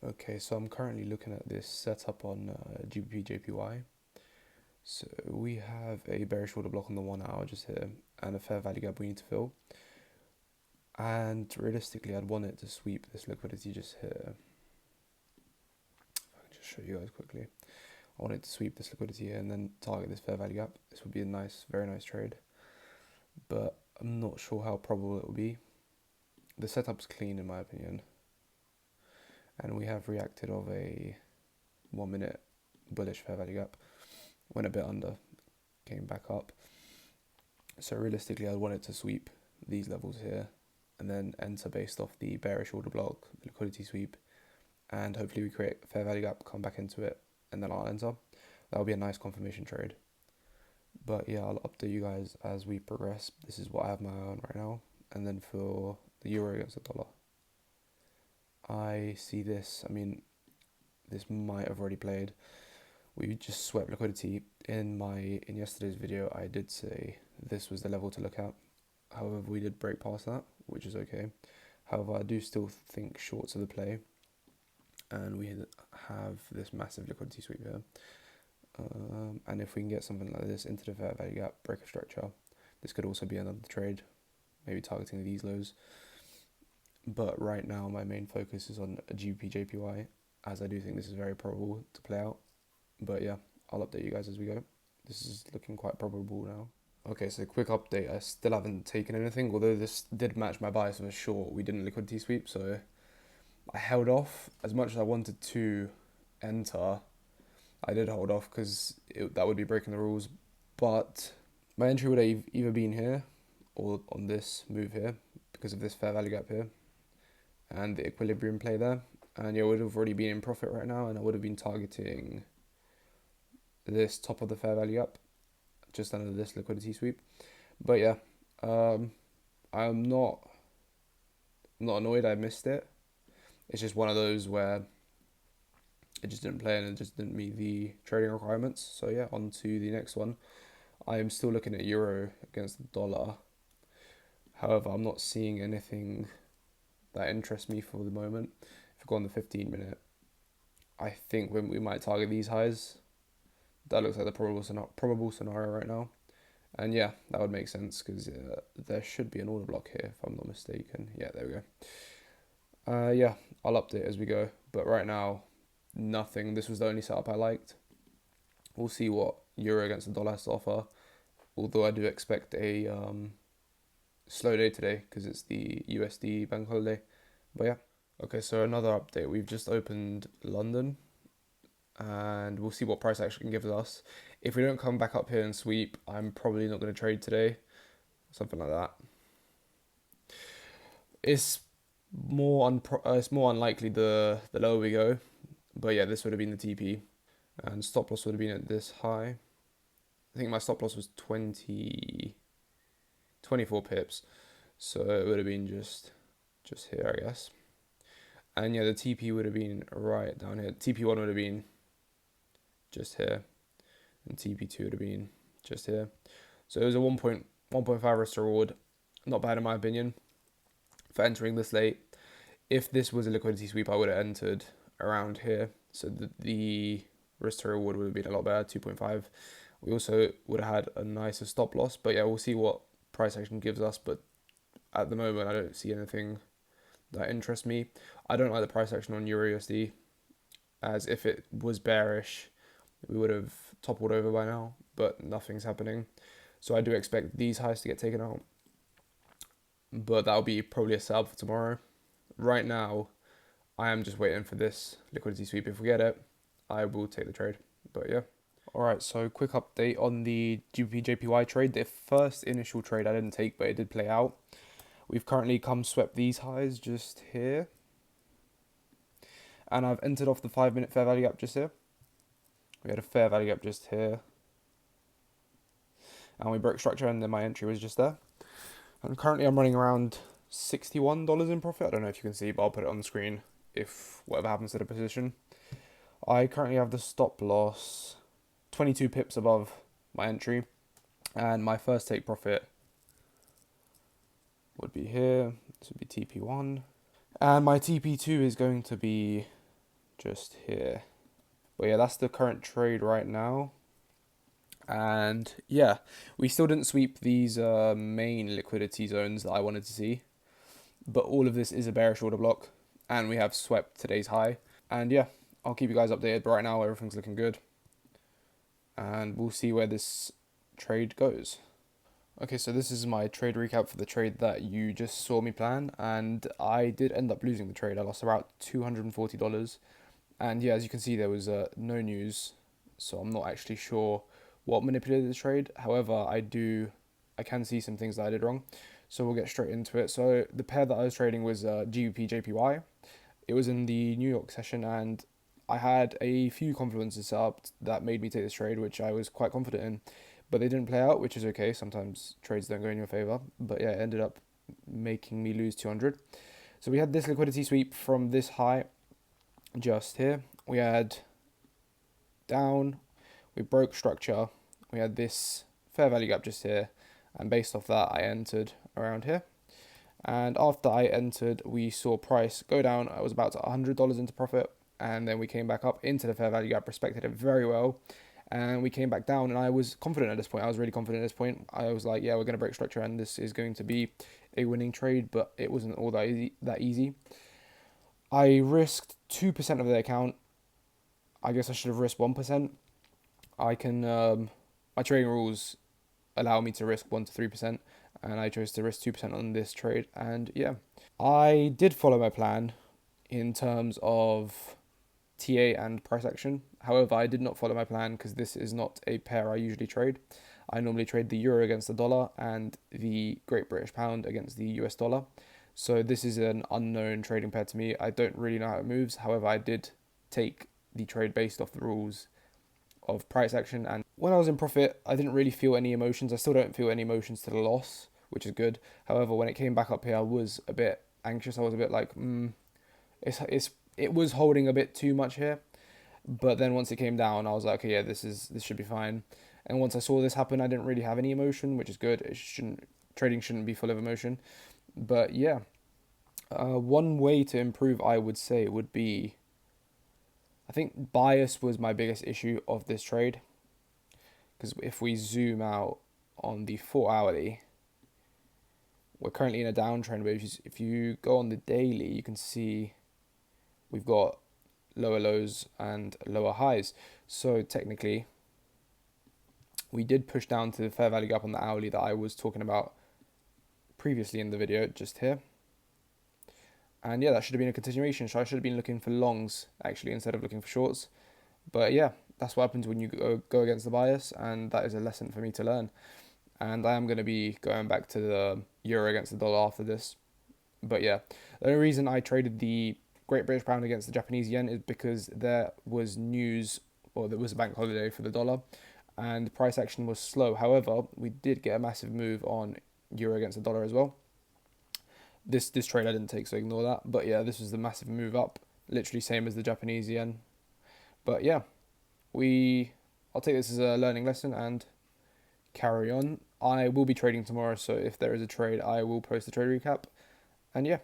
Okay, so I'm currently looking at this setup on GBP So we have a bearish order block on the 1 hour just here and a fair value gap we need to fill. And realistically, I'd want it to sweep this liquidity just here. I'll just show you guys quickly. I want it to sweep this liquidity here and then target this fair value gap. This would be a nice, very nice trade. But I'm not sure how probable it will be. The setup's clean in my opinion. And we have reacted of a 1 minute bullish fair value gap. Went a bit under, came back up. So realistically, I'd want it to sweep these levels here and then enter based off the bearish order block, the liquidity sweep, and hopefully we create a fair value gap, come back into it, and then I'll enter. That would be a nice confirmation trade. But yeah, I'll update you guys as we progress. This is what I have my eye on right now. And then for the euro against the dollar, I see this. I mean, this might have already played. We just swept liquidity. In yesterday's video, I did say this was the level to look at. However, we did break past that, which is okay. However, I do still think shorts are the play, and we have this massive liquidity sweep here. And if we can get something like this into the fair value gap, break a structure, this could also be another trade, maybe targeting these lows. But right now, my main focus is on a GBP JPY, as I do think this is very probable to play out. But yeah, I'll update you guys as we go. This is looking quite probable now. Okay, so quick update. I still haven't taken anything, although this did match my bias for short. We didn't liquidity sweep, so I held off. As much as I wanted to enter, I did hold off because that would be breaking the rules. But my entry would have either been here or on this move here because of this fair value gap here and the equilibrium play there. And yeah, I would have already been in profit right now, and I would have been targeting this top of the fair value gap, just under this liquidity sweep. But yeah, I'm not annoyed I missed it. It's just one of those where it just didn't play and it just didn't meet the trading requirements. So yeah, on to the next one. I am still looking at euro against the dollar. However, I'm not seeing anything that interests me for the moment. If I go on the 15-minute, I think we might target these highs. That looks like the probable scenario right now. And yeah, that would make sense because there should be an order block here if I'm not mistaken. Yeah, there we go. Yeah, I'll update as we go. But right now, nothing. This was the only setup I liked. We'll see what euro against the dollar has to offer. Although I do expect a slow day today because it's the USD bank holiday. But yeah. Okay, so another update. We've just opened London, and we'll see what price action gives us. If we don't come back up here and sweep, I'm probably not going to trade today. Something like that. It's more unlikely the lower we go. But yeah, this would have been the TP. And stop loss would have been at this high. I think my stop loss was 24 pips. So it would have been just here, I guess. And yeah, the TP would have been right down here. TP1 would have been just here. And TP2 would have been just here. So it was a 1.5 risk reward. Not bad in my opinion for entering this late. If this was a liquidity sweep, I would have entered around here. So the risk to reward would have been a lot better, 2.5. We also would have had a nicer stop loss. But yeah, we'll see what price action gives us. But at the moment, I don't see anything that interests me. I don't like the price action on Euro USD, as if it was bearish, we would have toppled over by now, but nothing's happening. So I do expect these highs to get taken out, but that'll be probably a sell for tomorrow. Right now, I am just waiting for this liquidity sweep. If we get it, I will take the trade. But yeah. Alright, so quick update on the GBP JPY trade. The first initial trade I didn't take, but it did play out. We've currently swept these highs just here. And I've entered off the 5-minute fair value gap just here. We had a fair value gap just here. And we broke structure, and then my entry was just there. And currently I'm running around $61 in profit. I don't know if you can see, but I'll put it on the screen if whatever happens to the position. I currently have the stop loss 22 pips above my entry. And my first take profit would be here. This would be TP1. And my TP2 is going to be just here. But yeah, that's the current trade right now. And yeah, we still didn't sweep these main liquidity zones that I wanted to see. But all of this is a bearish order block. And we have swept today's high. And yeah, I'll keep you guys updated. But right now, everything's looking good. And we'll see where this trade goes. Okay, so this is my trade recap for the trade that you just saw me plan. And I did end up losing the trade. I lost about $240. And yeah, as you can see, there was no news. So I'm not actually sure what manipulated the trade. However, I can see some things that I did wrong. So we'll get straight into it. So the pair that I was trading was GBP JPY. It was in the New York session, and I had a few confluences set up that made me take this trade, which I was quite confident in. But they didn't play out, which is okay. Sometimes trades don't go in your favor. But yeah, it ended up making me lose 200. So we had this liquidity sweep from this high just here. We had down, we broke structure, we had this fair value gap just here, and based off that I entered around here. And after I entered, we saw price go down. I was about to $100 into profit, and then we came back up into the fair value gap, respected it very well, and we came back down, and I was confident at this point. I was really confident at this point. I was like, yeah, we're going to break structure and this is going to be a winning trade, but it wasn't all that easy. I risked 2% of the account. I guess I should have risked 1%. I can my trading rules allow me to risk 1 to 3%, and I chose to risk 2% on this trade. And yeah, I did follow my plan in terms of TA and price action. However, I did not follow my plan because this is not a pair I usually trade. I normally trade the euro against the dollar and the Great British Pound against the US dollar. So this is an unknown trading pair to me. I don't really know how it moves. However, I did take the trade based off the rules of price action, and when I was in profit, I didn't really feel any emotions. I still don't feel any emotions to the loss, which is good. However, when it came back up here, I was a bit anxious. I was a bit like, it was holding a bit too much here. But then once it came down, I was like, okay, yeah, this should be fine. And once I saw this happen, I didn't really have any emotion, which is good. Trading shouldn't be full of emotion. But yeah, one way to improve, I would say, would be, I think bias was my biggest issue of this trade. Because if we zoom out on the 4-hourly, we're currently in a downtrend. But if you go on the daily, you can see we've got lower lows and lower highs. So technically, we did push down to the fair value gap on the hourly that I was talking about previously in the video, just here. And yeah, that should have been a continuation. So I should have been looking for longs, actually, instead of looking for shorts. But yeah, that's what happens when you go against the bias, and that is a lesson for me to learn. And I am going to be going back to the euro against the dollar after this. But yeah, the only reason I traded the Great British Pound against the Japanese yen is because there was news, or there was a bank holiday for the dollar, and price action was slow. However, we did get a massive move on euro against the dollar as well. This trade I didn't take, so ignore that. But yeah, this was the massive move up, literally same as the Japanese yen. But yeah, I'll take this as a learning lesson and carry on. I will be trading tomorrow, so if there is a trade, I will post the trade recap. And yeah,